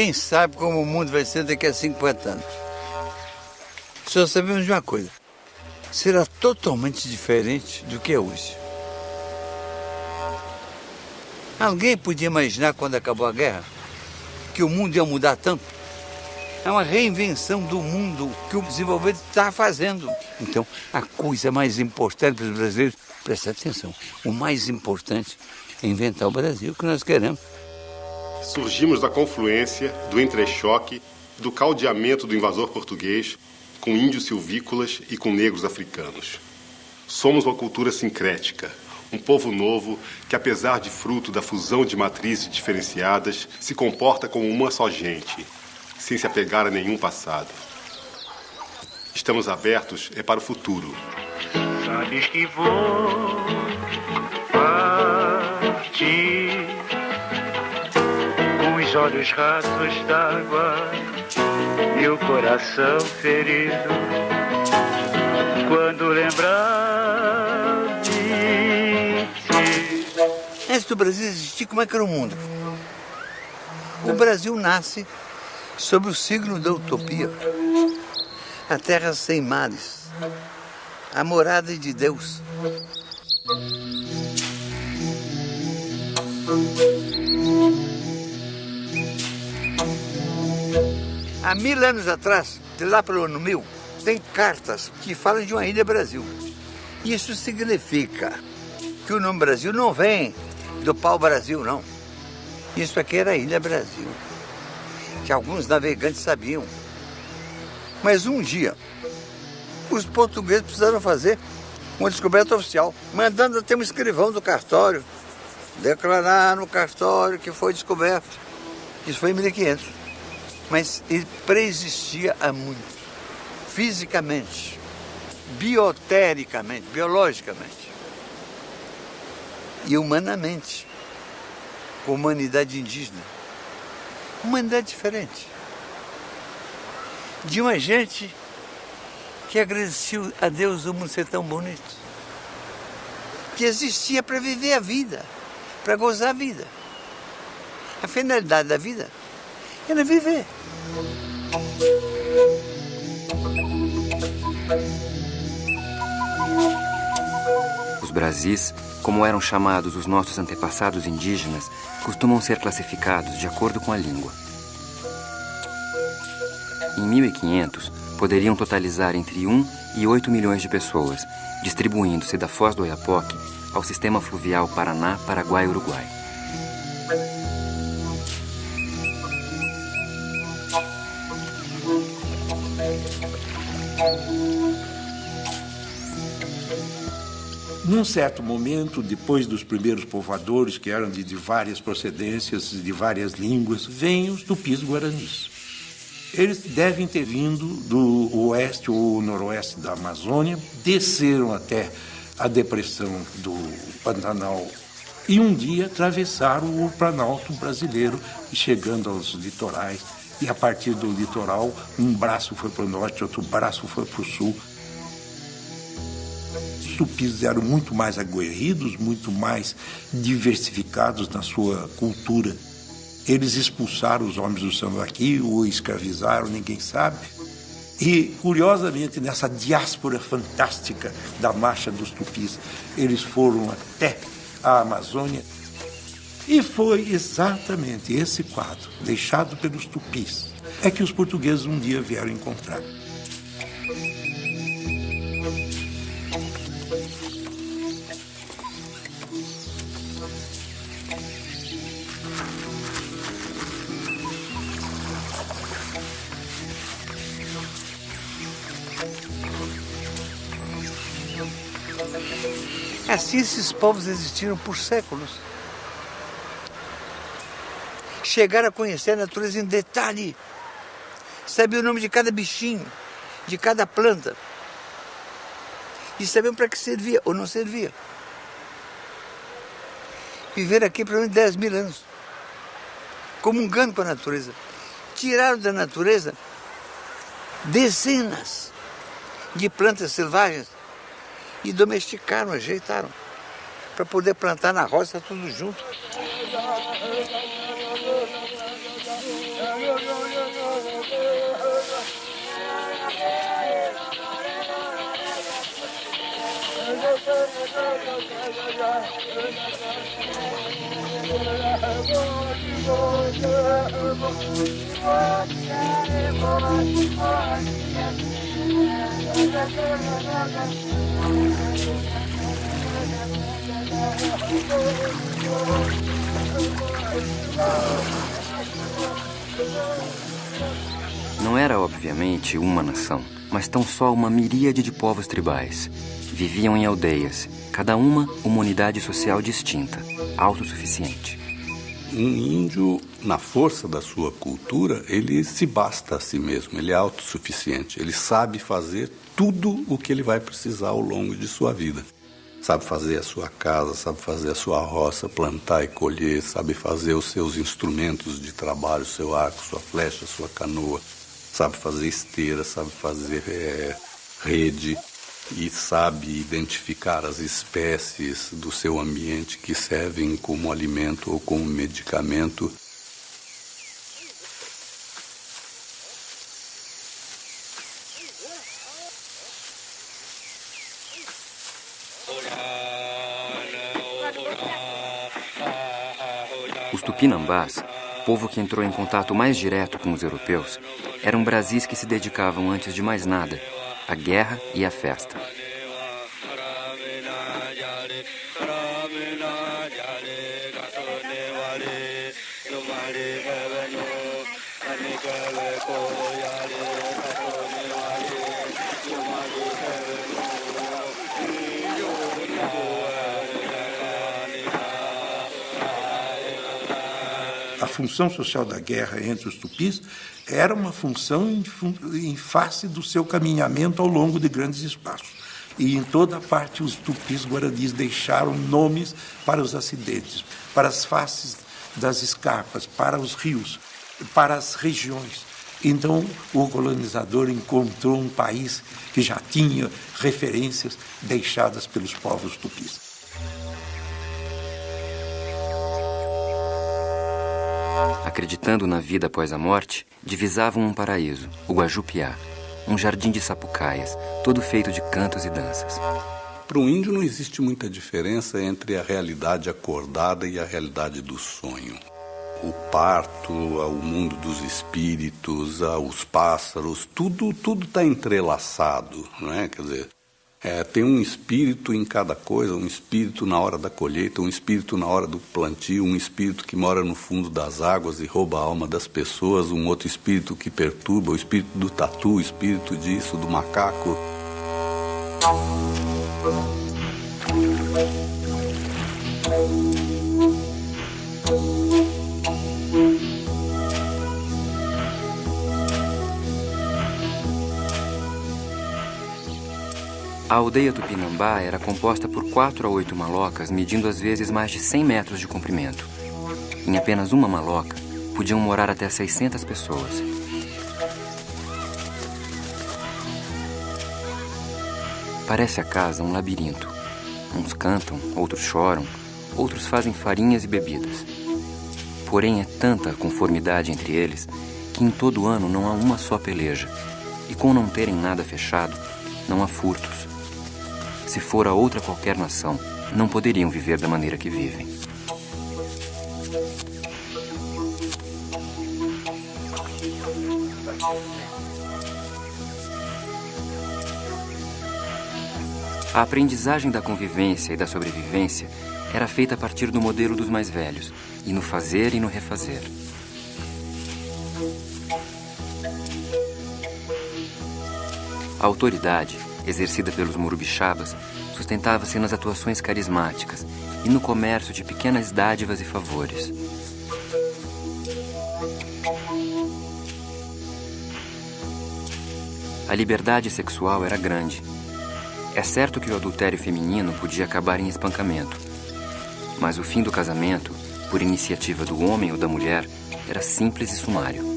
Ninguém sabe como o mundo vai ser daqui a 50 anos. Só sabemos de uma coisa. Será totalmente diferente do que é hoje. Alguém podia imaginar, quando acabou a guerra, que o mundo ia mudar tanto? É uma reinvenção do mundo que o desenvolvimento está fazendo. Então, a coisa mais importante para os brasileiros, presta atenção, o mais importante é inventar o Brasil que nós queremos. Surgimos da confluência, do entrechoque, do caldeamento do invasor português com índios silvícolas e com negros africanos. Somos uma cultura sincrética, um povo novo que, apesar de fruto da fusão de matrizes diferenciadas, se comporta como uma só gente, sem se apegar a nenhum passado. Estamos abertos para o futuro. Sabes que vou partir com os olhos rasos d'água e o coração ferido quando lembrar de ti. Antes do Brasil existir, como é que era o mundo? O Brasil nasce sob o signo da utopia. A terra sem mares, a morada de Deus. Há 1000 anos atrás, de lá pelo ano 1000, tem cartas que falam de uma ilha Brasil. Isso significa que o nome Brasil não vem do pau-brasil, não. Isso aqui era a Ilha Brasil, que alguns navegantes sabiam. Mas um dia, os portugueses precisaram fazer uma descoberta oficial, mandando até um escrivão do cartório declarar no cartório que foi descoberto. Isso foi em 1500. Mas ele preexistia há muito, fisicamente, biotericamente, biologicamente e humanamente, com a humanidade indígena. Humanidade diferente. De uma gente que agradeceu a Deus o mundo ser tão bonito, que existia para viver a vida, para gozar a vida. A finalidade da vida era viver. Os Brasis, como eram chamados os nossos antepassados indígenas, costumam ser classificados de acordo com a língua. Em 1500, poderiam totalizar entre 1 e 8 milhões de pessoas, distribuindo-se da Foz do Oiapoque ao sistema fluvial Paraná, Paraguai e Uruguai. Num certo momento, depois dos primeiros povoadores, que eram de várias procedências, de várias línguas, vêm os tupis-guaranis. Eles devem ter vindo do oeste ou noroeste da Amazônia, desceram até a depressão do Pantanal e um dia atravessaram o Planalto brasileiro, chegando aos litorais. E a partir do litoral, um braço foi para o norte, outro braço foi para o sul. Os tupis eram muito mais aguerridos, muito mais diversificados na sua cultura. Eles expulsaram os homens do Sambaqui, ou escravizaram, ninguém sabe. E, curiosamente, nessa diáspora fantástica da marcha dos tupis, eles foram até a Amazônia. E foi exatamente esse quadro, deixado pelos tupis, é que os portugueses um dia vieram encontrar. Assim esses povos existiram por séculos. Chegaram a conhecer a natureza em detalhe. Sabiam o nome de cada bichinho, de cada planta. E sabiam para que servia ou não servia. Viveram aqui por menos de 10.000 anos, comungando com a natureza. Tiraram da natureza dezenas de plantas selvagens e domesticaram, ajeitaram, para poder plantar na roça tudo junto. Não era, obviamente, uma nação, mas tão só uma miríade de povos tribais. Viviam em aldeias, cada uma unidade social distinta, autossuficiente. Um índio, na força da sua cultura, ele se basta a si mesmo, ele é autossuficiente. Ele sabe fazer tudo o que ele vai precisar ao longo de sua vida. Sabe fazer a sua casa, sabe fazer a sua roça, plantar e colher, sabe fazer os seus instrumentos de trabalho, seu arco, sua flecha, sua canoa, sabe fazer esteira, sabe fazer rede e sabe identificar as espécies do seu ambiente que servem como alimento ou como medicamento. Os tupinambás, povo que entrou em contato mais direto com os europeus, eram brasis que se dedicavam, antes de mais nada, à guerra e à festa. A função social da guerra entre os tupis era uma função em face do seu caminhamento ao longo de grandes espaços. E em toda parte os tupis guaranis deixaram nomes para os acidentes, para as faces das escarpas, para os rios, para as regiões. Então o colonizador encontrou um país que já tinha referências deixadas pelos povos tupis. Acreditando na vida após a morte, divisavam um paraíso, o Guajupiá, um jardim de sapucaias, todo feito de cantos e danças. Para um índio não existe muita diferença entre a realidade acordada e a realidade do sonho. O parto, o mundo dos espíritos, os pássaros, tudo está entrelaçado, não é? Quer dizer, tem um espírito em cada coisa, um espírito na hora da colheita, um espírito na hora do plantio, um espírito que mora no fundo das águas e rouba a alma das pessoas, um outro espírito que perturba, o espírito do tatu, o espírito disso, do macaco. A aldeia Tupinambá era composta por 4 a 8 malocas, medindo às vezes mais de 100 metros de comprimento. Em apenas uma maloca, podiam morar até 600 pessoas. Parece a casa um labirinto. Uns cantam, outros choram, outros fazem farinhas e bebidas. Porém, é tanta a conformidade entre eles que em todo ano não há uma só peleja. E com não terem nada fechado, não há furtos. Se for a outra qualquer nação, não poderiam viver da maneira que vivem. A aprendizagem da convivência e da sobrevivência era feita a partir do modelo dos mais velhos, e no fazer e no refazer. A autoridade, exercida pelos morubixabas, sustentava-se nas atuações carismáticas e no comércio de pequenas dádivas e favores. A liberdade sexual era grande. É certo que o adultério feminino podia acabar em espancamento, mas o fim do casamento, por iniciativa do homem ou da mulher, era simples e sumário.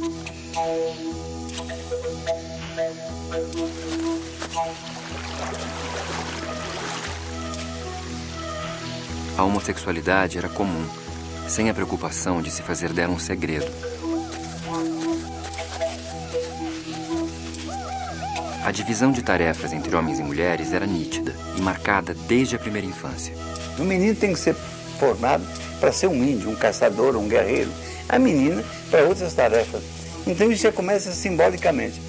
A homossexualidade era comum, sem a preocupação de se fazer dela um segredo. A divisão de tarefas entre homens e mulheres era nítida e marcada desde a primeira infância. O menino tem que ser formado para ser um índio, um caçador, um guerreiro. A menina para outras tarefas. Então isso já começa simbolicamente.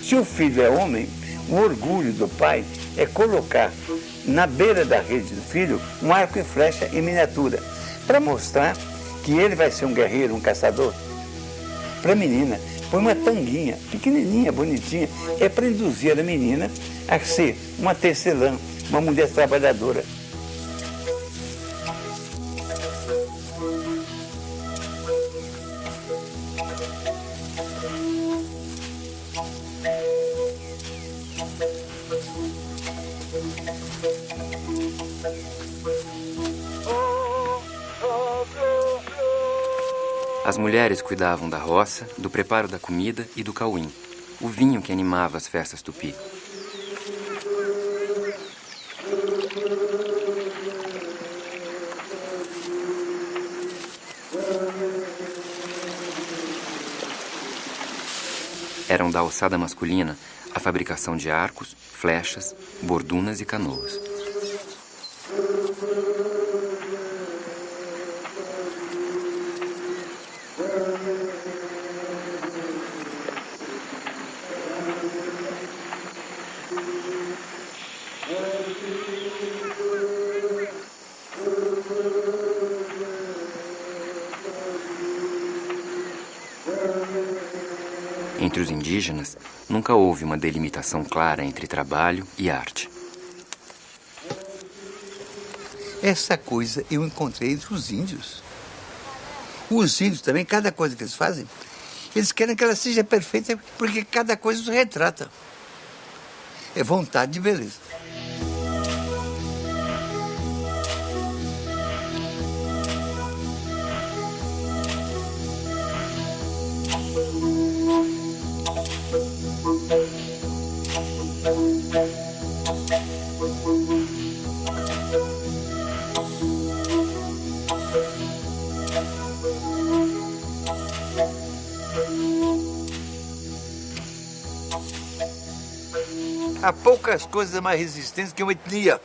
Se o filho é homem, o orgulho do pai é colocar na beira da rede do filho um arco e flecha em miniatura, para mostrar que ele vai ser um guerreiro, um caçador. Para a menina, põe uma tanguinha, pequenininha, bonitinha, é para induzir a menina a ser uma tecelã, uma mulher trabalhadora. As mulheres cuidavam da roça, do preparo da comida e do cauim, o vinho que animava as festas tupi. Eram da alçada masculina a fabricação de arcos, flechas, bordunas e canoas. Entre os indígenas, nunca houve uma delimitação clara entre trabalho e arte. Essa coisa eu encontrei entre os índios. Os índios também, cada coisa que eles fazem, eles querem que ela seja perfeita, porque cada coisa os retrata. É vontade de beleza. Há poucas coisas mais resistentes que uma etnia,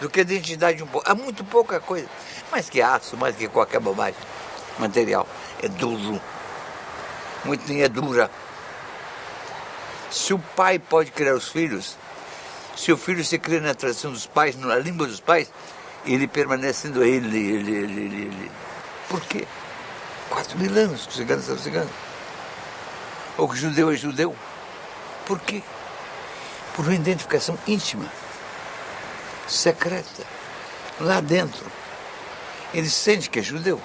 do que a identidade de um povo. Há muito pouca coisa. Mais que aço, mais que qualquer bobagem. Material é duro. Uma etnia é dura. Se o pai pode criar os filhos, se o filho se cria na tradição dos pais, na língua dos pais, ele permanece sendo ele. Por quê? 4.000 anos que os ciganos são ciganos. Ou que o judeu é judeu. Por quê? Por uma identificação íntima, secreta, lá dentro. Ele sente que é judeu.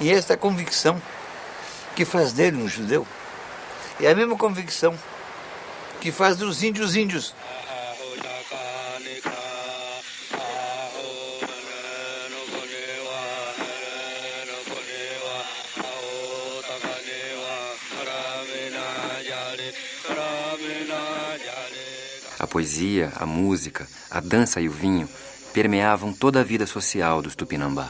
E esta convicção que faz dele um judeu é a mesma convicção que faz dos índios índios. A poesia, a música, a dança e o vinho permeavam toda a vida social dos Tupinambá.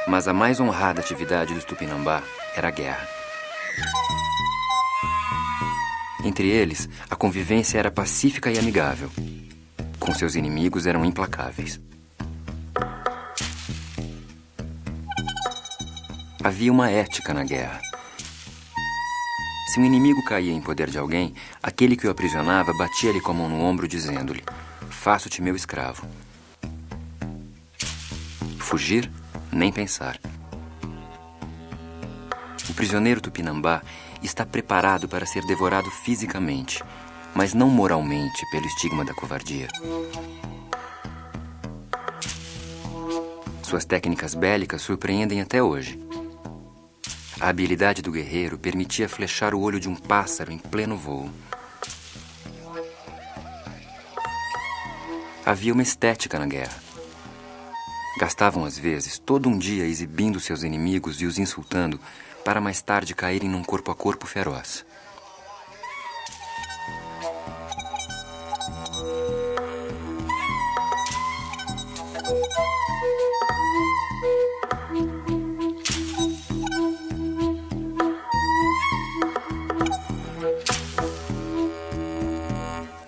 Mas a mais honrada atividade dos Tupinambá era a guerra. Entre eles, a convivência era pacífica e amigável. Com seus inimigos eram implacáveis. Havia uma ética na guerra. Se um inimigo caía em poder de alguém, aquele que o aprisionava batia-lhe com a mão no ombro, dizendo-lhe: "Faço-te meu escravo." Fugir? Nem pensar. O prisioneiro Tupinambá está preparado para ser devorado fisicamente, mas não moralmente pelo estigma da covardia. Suas técnicas bélicas surpreendem até hoje. A habilidade do guerreiro permitia flechar o olho de um pássaro em pleno voo. Havia uma estética na guerra. Gastavam, às vezes, todo um dia exibindo seus inimigos e os insultando, para mais tarde caírem num corpo a corpo feroz.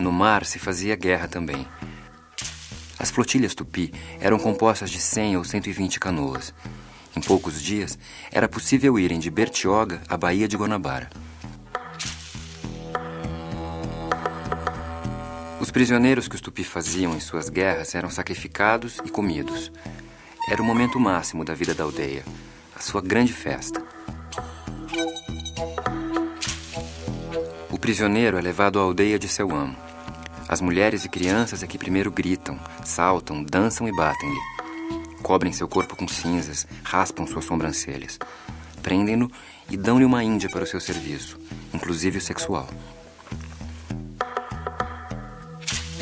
No mar se fazia guerra também. As flotilhas tupi eram compostas de 100 ou 120 canoas. Em poucos dias, era possível irem de Bertioga à Baía de Guanabara. Os prisioneiros que os tupi faziam em suas guerras eram sacrificados e comidos. Era o momento máximo da vida da aldeia, a sua grande festa. O prisioneiro é levado à aldeia de seu amo. As mulheres e crianças é que primeiro gritam, saltam, dançam e batem-lhe. Cobrem seu corpo com cinzas, raspam suas sobrancelhas. Prendem-no e dão-lhe uma índia para o seu serviço, inclusive o sexual.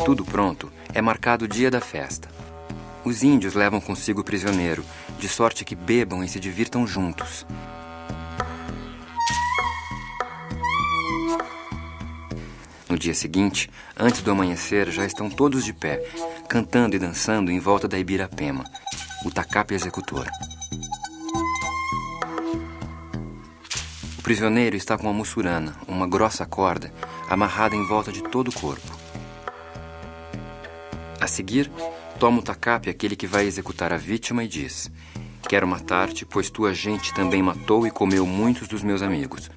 Tudo pronto, é marcado o dia da festa. Os índios levam consigo o prisioneiro, de sorte que bebam e se divirtam juntos. No dia seguinte, antes do amanhecer, já estão todos de pé, cantando e dançando em volta da Ibirapema, o tacape executor. O prisioneiro está com uma mussurana, uma grossa corda, amarrada em volta de todo o corpo. A seguir, toma o tacape aquele que vai executar a vítima e diz: quero matar-te, pois tua gente também matou e comeu muitos dos meus amigos.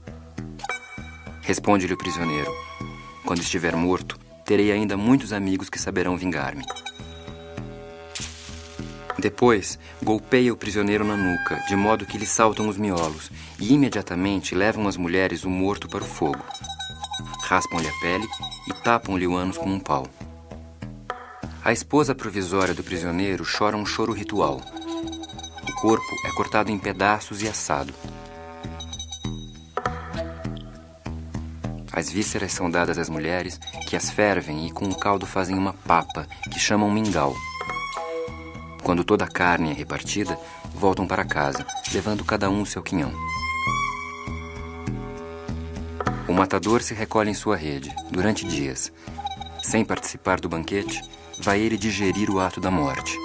Responde-lhe o prisioneiro: quando estiver morto, terei ainda muitos amigos que saberão vingar-me. Depois, golpeia o prisioneiro na nuca, de modo que lhe saltam os miolos, e imediatamente levam as mulheres o morto para o fogo. Raspam-lhe a pele e tapam-lhe o ânus com um pau. A esposa provisória do prisioneiro chora um choro ritual. O corpo é cortado em pedaços e assado. As vísceras são dadas às mulheres, que as fervem e com o caldo fazem uma papa, que chamam mingau. Quando toda a carne é repartida, voltam para casa, levando cada um o seu quinhão. O matador se recolhe em sua rede, durante dias. Sem participar do banquete, vai ele digerir o ato da morte.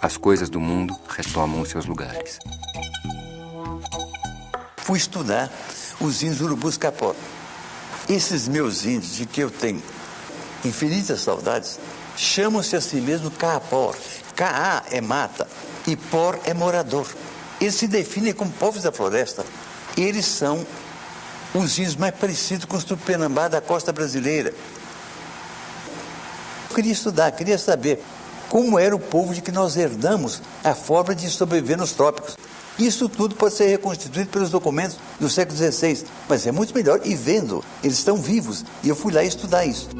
As coisas do mundo retomam os seus lugares. Fui estudar os índios urubus capó. Esses meus índios, de que eu tenho infinitas saudades, chamam-se a si mesmo Caapor. Caá é mata e Por é morador. Eles se definem como povos da floresta. Eles são os índios mais parecidos com os Tupinambá da costa brasileira. Eu queria estudar, queria saber como era o povo de que nós herdamos a forma de sobreviver nos trópicos. Isso tudo pode ser reconstituído pelos documentos do século XVI, mas é muito melhor ir vendo, eles estão vivos, e eu fui lá estudar isso.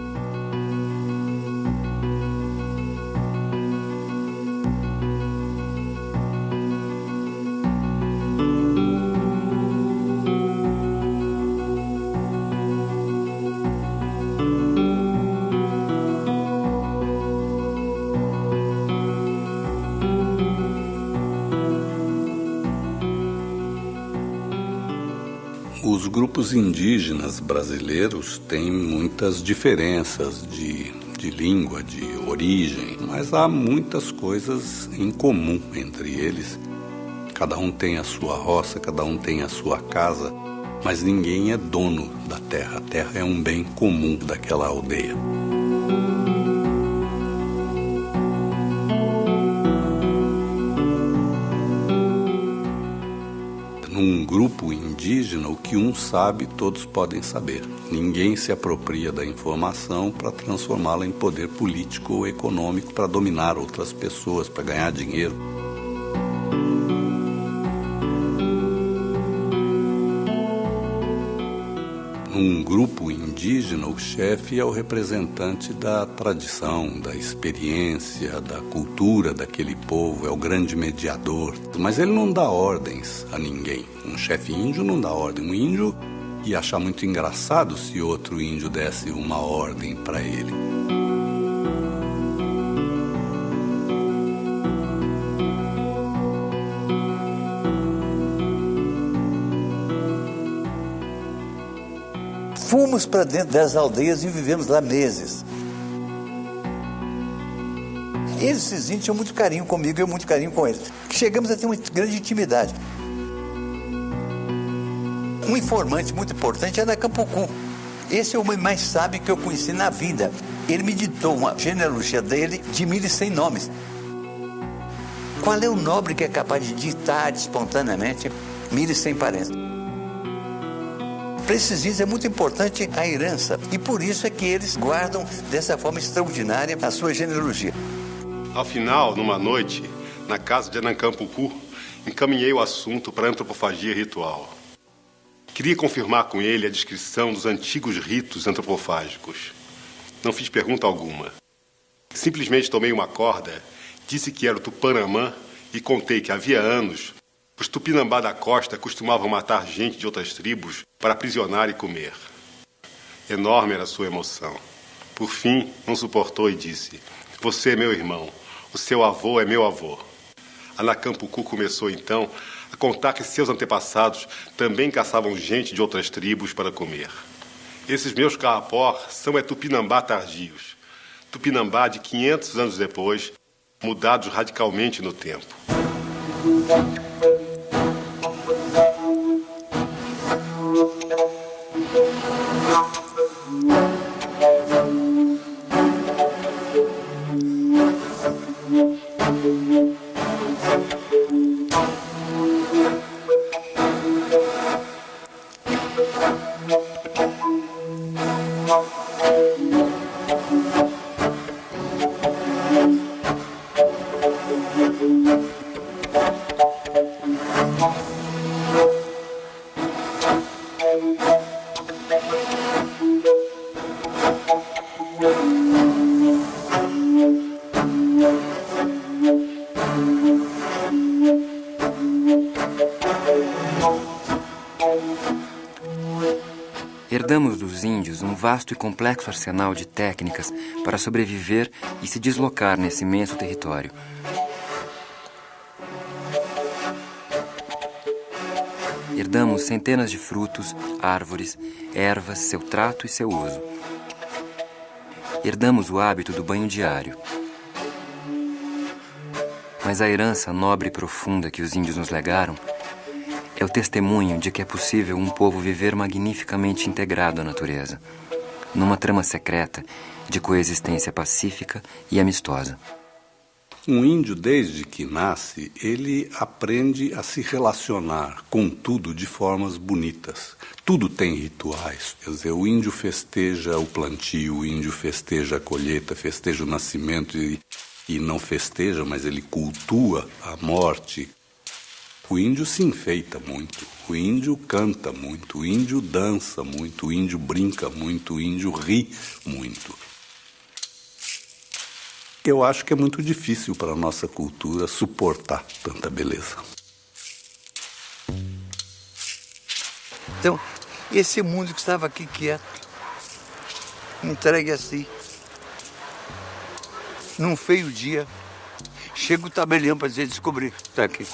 Os grupos indígenas brasileiros têm muitas diferenças de língua, de origem, mas há muitas coisas em comum entre eles. Cada um tem a sua roça, cada um tem a sua casa, mas ninguém é dono da terra. A terra é um bem comum daquela aldeia. Num grupo indígena, o que um sabe, todos podem saber. Ninguém se apropria da informação para transformá-la em poder político ou econômico para dominar outras pessoas, para ganhar dinheiro. Num grupo indígena, o chefe é o representante da tradição, da experiência, da cultura daquele povo, é o grande mediador. Mas ele não dá ordens a ninguém. Um chefe índio não dá ordem. Um índio ia achar muito engraçado se outro índio desse uma ordem para ele. Fomos para dentro das aldeias e vivemos lá meses. Esses índios tinham muito carinho comigo e eu muito carinho com eles. Chegamos a ter uma grande intimidade. Um informante muito importante era Campocu. Esse é o homem mais sábio que eu conheci na vida. Ele me ditou uma genealogia dele de 1.100 nomes. Qual é o nobre que é capaz de ditar espontaneamente 1.100 parentes? Para esses índios é muito importante a herança, e por isso é que eles guardam dessa forma extraordinária a sua genealogia. Ao final, numa noite, na casa de Anancampucu, encaminhei o assunto para a antropofagia ritual. Queria confirmar com ele a descrição dos antigos ritos antropofágicos. Não fiz pergunta alguma. Simplesmente tomei uma corda, disse que era o Tupinambá e contei que havia anos os Tupinambá da costa costumavam matar gente de outras tribos para aprisionar e comer. Enorme era a sua emoção. Por fim, não suportou e disse: "Você é meu irmão, o seu avô é meu avô." Anancampucu começou então a contar que seus antepassados também caçavam gente de outras tribos para comer. Esses meus carrapó são Tupinambá tardios, Tupinambá de 500 anos depois, mudados radicalmente no tempo. Herdamos dos índios um vasto e complexo arsenal de técnicas para sobreviver e se deslocar nesse imenso território. Herdamos centenas de frutos, árvores, ervas, seu trato e seu uso. Herdamos o hábito do banho diário. Mas a herança nobre e profunda que os índios nos legaram é o testemunho de que é possível um povo viver magnificamente integrado à natureza, numa trama secreta de coexistência pacífica e amistosa. Um índio, desde que nasce, ele aprende a se relacionar com tudo de formas bonitas. Tudo tem rituais. Quer dizer, o índio festeja o plantio, o índio festeja a colheita, festeja o nascimento e não festeja, mas ele cultua a morte. O índio se enfeita muito, o índio canta muito, o índio dança muito, o índio brinca muito, o índio ri muito. Eu acho que é muito difícil para a nossa cultura suportar tanta beleza. Então, esse mundo que estava aqui quieto, entregue assim, num feio dia, chega o tabelião para dizer: descobri, está aqui.